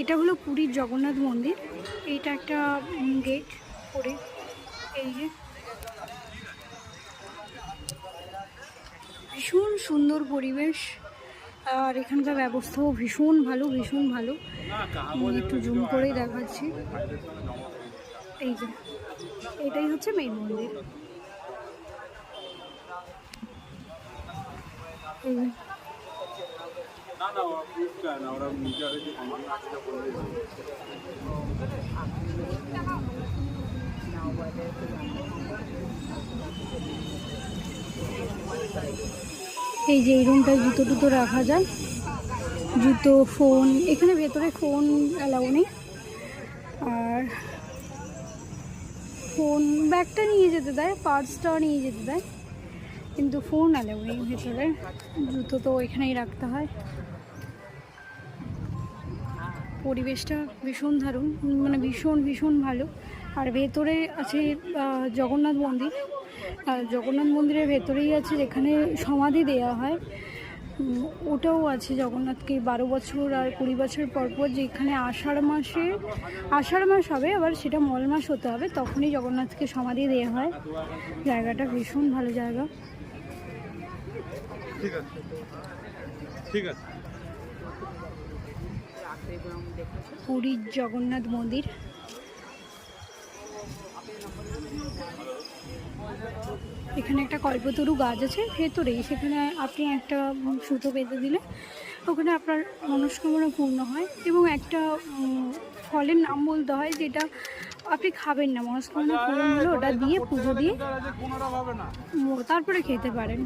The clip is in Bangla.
এটা হলো পুরীর জগন্নাথ মন্দির। এইটা একটা গেট করে, এই যে ভীষণ সুন্দর পরিবেশ, আর এখানকার ব্যবস্থাও ভীষণ ভালো, ভীষণ ভালো। একটু জুম করেই দেখাচ্ছি। এই যে এটাই হচ্ছে মেইন মন্দির। এই যে এই রুমটায় জুতো টুতো রাখা যায়, জুতো, ফোন। এখানে ভেতরে ফোন অ্যালাউ নেই, আর ফোন ব্যাগটা নিয়ে যেতে দেয়, পার্সটা নিয়ে যেতে দেয়, কিন্তু ফোন অ্যালাউ নেই ভেতরে। জুতো তো এখানেই রাখতে হয়। পরিবেশটা ভীষণ দারুণ, মানে ভীষণ ভীষণ ভালো। আর ভেতরে আছে জগন্নাথ মন্দির। জগন্নাথ মন্দিরের ভেতরেই আছে যেখানে সমাধি দেওয়া হয়, ওটাও আছে জগন্নাথকে 12 বছর আর 20 বছর পর পর, যেখানে আষাঢ় মাস হবে, আবার সেটা মল মাস হতে হবে, তখনই জগন্নাথকে সমাধি দেওয়া হয়। জায়গাটা ভীষণ ভালো জায়গা। ঠিক আছে, ঠিক আছে। পুরীর জগন্নাথ মন্দির। এখানে একটা কল্পতরু গাছ আছে ভেতরেই, সেখানে আপনি একটা সুতো বেঁধে দিলে ওখানে আপনার মনস্কামনা পূর্ণ হয়। এবং একটা ফলের নাম বলতে হয়, যেটা আপনি খাবেন না, মনস্কামনা পূরণ হলে ওটা দিয়ে পুজো দিয়ে তারপরে খেতে পারেন।